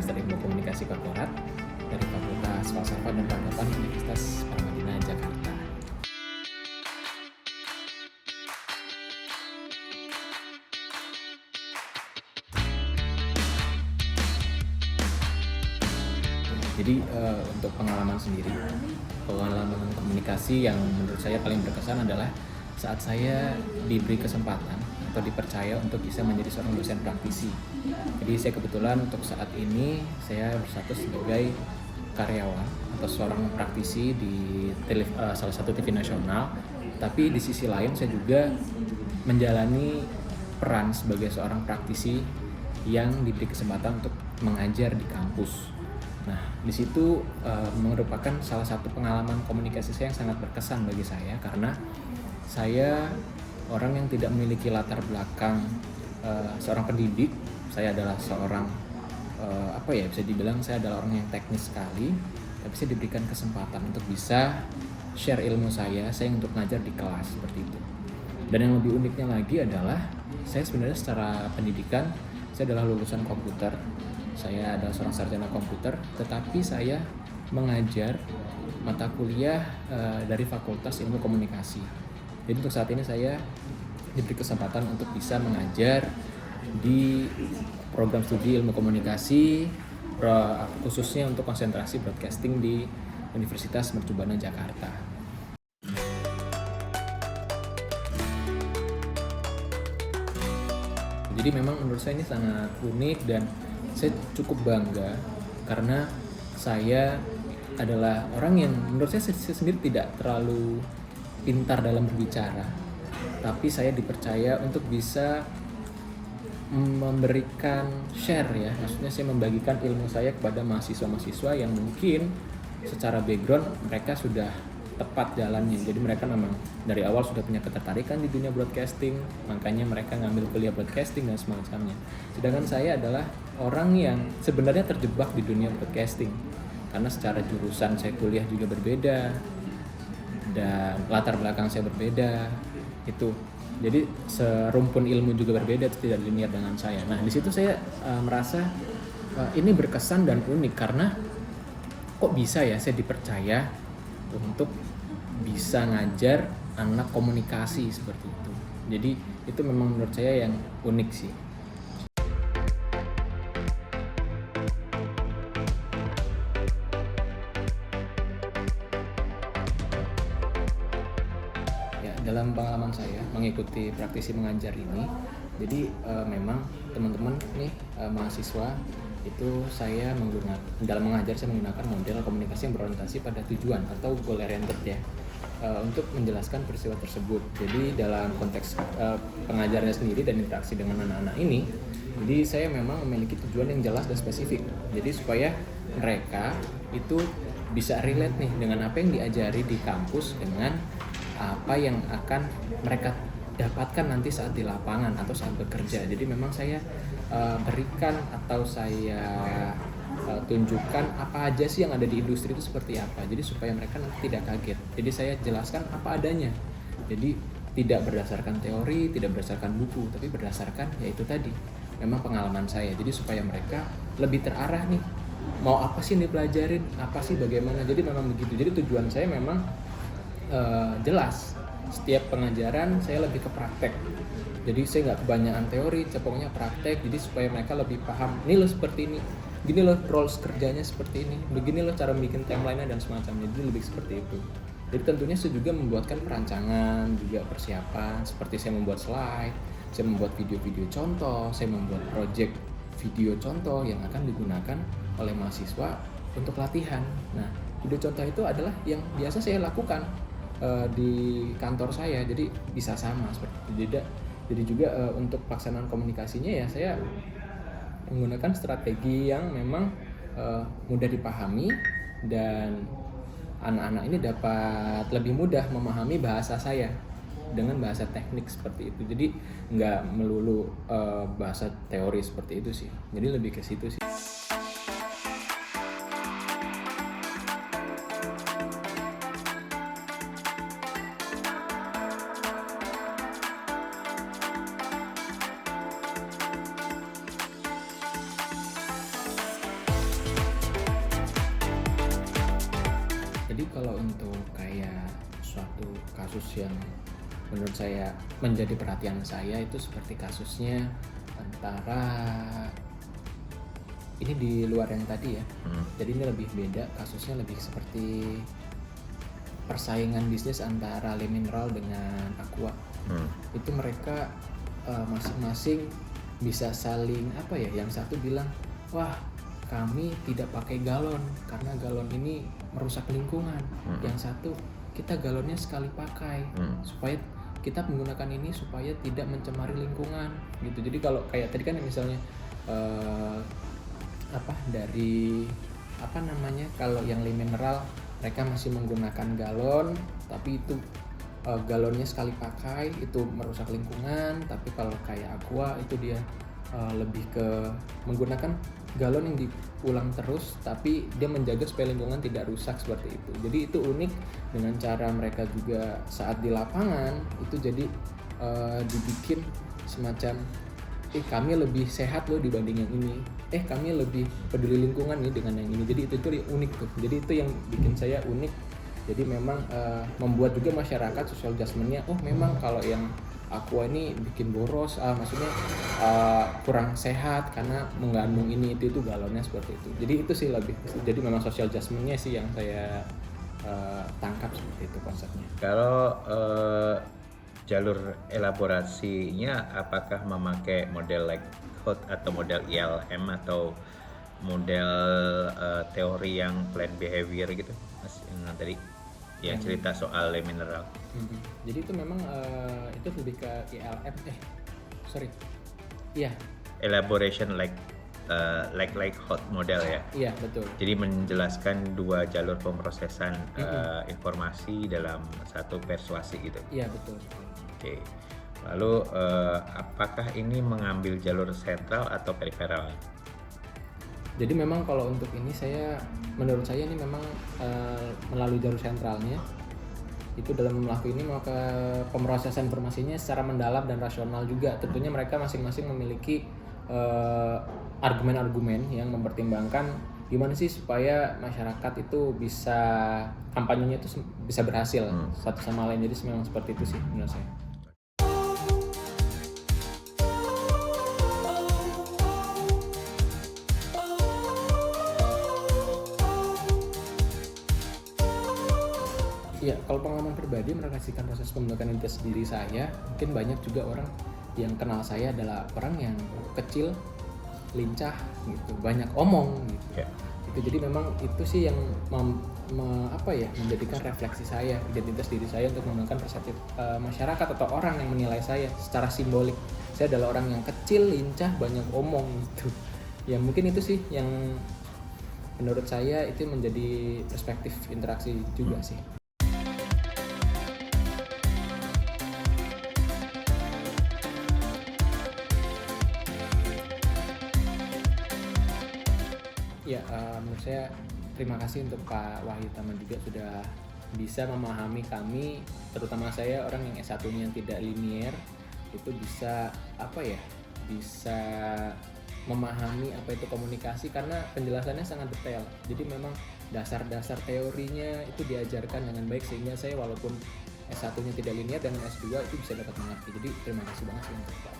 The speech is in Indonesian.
Magister Ilmu Komunikasi Korporat dari Fakultas Falsafah dan Peradaban Universitas Paramadina, Jakarta. Jadi untuk pengalaman komunikasi yang menurut saya paling berkesan adalah saat saya diberi kesempatan atau dipercaya untuk bisa menjadi seorang dosen praktisi. Jadi saya kebetulan untuk saat ini saya berstatus sebagai karyawan atau seorang praktisi di salah satu TV nasional. Tapi di sisi lain saya juga menjalani peran sebagai seorang praktisi yang diberi kesempatan untuk mengajar di kampus. Nah, di situ merupakan salah satu pengalaman komunikasi saya yang sangat berkesan bagi saya karena saya orang yang tidak memiliki latar belakang seorang pendidik. Saya adalah seorang bisa dibilang saya adalah orang yang teknis sekali, tapi saya diberikan kesempatan untuk bisa share ilmu saya untuk ngajar di kelas seperti itu. Dan yang lebih uniknya lagi adalah saya sebenarnya secara pendidikan saya adalah lulusan komputer. Saya adalah seorang sarjana komputer, tetapi saya mengajar mata kuliah dari Fakultas Ilmu Komunikasi. Jadi untuk saat ini saya diberi kesempatan untuk bisa mengajar di program studi Ilmu Komunikasi, khususnya untuk konsentrasi broadcasting di Universitas Mercubuana, Jakarta. Jadi memang menurut saya ini sangat unik dan saya cukup bangga karena saya adalah orang yang menurut saya sendiri tidak terlalu pintar dalam berbicara, tapi saya dipercaya untuk bisa memberikan share maksudnya saya membagikan ilmu saya kepada mahasiswa-mahasiswa yang mungkin secara background mereka sudah tepat jalannya. Jadi mereka memang dari awal sudah punya ketertarikan di dunia broadcasting, makanya mereka ngambil kuliah broadcasting dan semacamnya. Sedangkan saya adalah orang yang sebenarnya terjebak di dunia broadcasting karena secara jurusan saya kuliah juga berbeda dan latar belakang saya berbeda itu. Jadi serumpun ilmu juga berbeda, tidak linear dengan saya. Nah, di situ saya merasa ini berkesan dan unik karena kok bisa saya dipercaya untuk bisa ngajar anak komunikasi seperti itu. Jadi itu memang menurut saya yang unik sih. Ya, dalam pengalaman saya mengikuti praktisi mengajar ini, jadi memang teman-teman nih mahasiswa itu saya dalam mengajar saya menggunakan model komunikasi yang berorientasi pada tujuan atau goal oriented untuk menjelaskan peristiwa tersebut. Jadi dalam konteks pengajarnya sendiri dan interaksi dengan anak-anak ini, jadi saya memang memiliki tujuan yang jelas dan spesifik. Jadi supaya mereka itu bisa relate nih dengan apa yang diajari di kampus dengan apa yang akan mereka dapatkan nanti saat di lapangan atau saat bekerja. Jadi memang saya berikan atau saya tunjukkan apa aja sih yang ada di industri itu seperti apa. Jadi supaya mereka nanti tidak kaget. Jadi saya jelaskan apa adanya. Jadi tidak berdasarkan teori, tidak berdasarkan buku, tapi berdasarkan yaitu tadi memang pengalaman saya. Jadi supaya mereka lebih terarah nih. Mau apa sih yang dipelajarin? Apa sih bagaimana? Jadi memang begitu. Jadi tujuan saya memang jelas. Setiap pengajaran saya lebih ke praktek. Jadi saya nggak kebanyakan teori, pokoknya praktek. Jadi supaya mereka lebih paham, ini loh seperti ini, gini loh roles kerjanya seperti ini, begini loh cara bikin timeline-nya dan semacamnya. Jadi lebih seperti itu. Jadi tentunya saya juga membuatkan perancangan, juga persiapan, seperti saya membuat slide, saya membuat video-video contoh, saya membuat project video contoh yang akan digunakan oleh mahasiswa untuk latihan. Nah, video contoh itu adalah yang biasa saya lakukan di kantor saya, jadi bisa sama seperti itu. Jadi juga untuk pelaksanaan komunikasinya ya saya menggunakan strategi yang memang mudah dipahami dan anak-anak ini dapat lebih mudah memahami bahasa saya dengan bahasa teknik seperti itu. Jadi nggak melulu bahasa teori seperti itu sih. Jadi lebih ke situ sih. kayak suatu kasus yang menurut saya menjadi perhatian saya itu seperti kasusnya antara ini di luar yang tadi ya. Jadi ini lebih beda, kasusnya lebih seperti persaingan bisnis antara Le Mineral dengan Aqua. Itu mereka masing-masing bisa saling apa ya, yang satu bilang wah kami tidak pakai galon karena galon ini merusak lingkungan. Yang satu kita galonnya sekali pakai supaya kita menggunakan ini supaya tidak mencemari lingkungan gitu. Jadi kalau kayak tadi kan misalnya kalau yang Le Mineral mereka masih menggunakan galon tapi itu galonnya sekali pakai itu merusak lingkungan. Tapi kalau kayak Aqua itu dia lebih ke menggunakan galon yang diulang terus tapi dia menjaga supaya lingkungan tidak rusak seperti itu. Jadi itu unik dengan cara mereka juga saat di lapangan itu jadi dibikin semacam kami lebih sehat loh dibanding yang ini, kami lebih peduli lingkungan nih dengan yang ini. Jadi itu unik tuh. Jadi itu yang bikin saya unik. Jadi memang membuat juga masyarakat social adjustment-nya memang kalau yang Aqua ini bikin boros, maksudnya kurang sehat karena mengandung ini itu galonnya seperti itu. Jadi itu sih lebih. Jadi memang social adjustment-nya sih yang saya tangkap seperti itu konsepnya. Kalau jalur elaborasinya apakah memakai model like code atau model ILM atau model teori yang planned behavior gitu, Mas, yang tadi yang cerita soal Le Mineral. Jadi itu memang itu lebih ke ILM, elaboration like hot model ya. Iya betul. Jadi menjelaskan dua jalur pemrosesan informasi dalam satu persuasi gitu. Iya betul. Oke. Lalu apakah ini mengambil jalur sentral atau periferal? Jadi memang kalau untuk ini menurut saya ini memang melalui jalur sentralnya. Itu dalam melakukan ini maka pemrosesan informasinya secara mendalam dan rasional juga. Tentunya mereka masing-masing memiliki argumen-argumen yang mempertimbangkan gimana sih supaya masyarakat itu bisa kampanyenya itu bisa berhasil satu sama lain. Jadi memang seperti itu sih menurut saya. Ya, kalau pengalaman pribadi merefleksikan proses pembentukan identitas diri saya, mungkin banyak juga orang yang kenal saya adalah orang yang kecil, lincah gitu, banyak omong gitu. Itu jadi memang itu sih yang menjadikan refleksi saya, identitas diri saya untuk mengembangkan persepsi masyarakat atau orang yang menilai saya secara simbolik. Saya adalah orang yang kecil, lincah, banyak omong gitu. Ya mungkin itu sih yang menurut saya itu menjadi perspektif interaksi juga sih. Ya, menurut saya terima kasih untuk Pak Wahyu Taman juga sudah bisa memahami kami, terutama saya orang yang S1-nya tidak linier, itu bisa bisa memahami apa itu komunikasi karena penjelasannya sangat detail. Jadi memang dasar-dasar teorinya itu diajarkan dengan baik sehingga saya walaupun S1-nya tidak linier dengan S2 itu bisa dapat mengerti. Jadi terima kasih banget untuk Pak.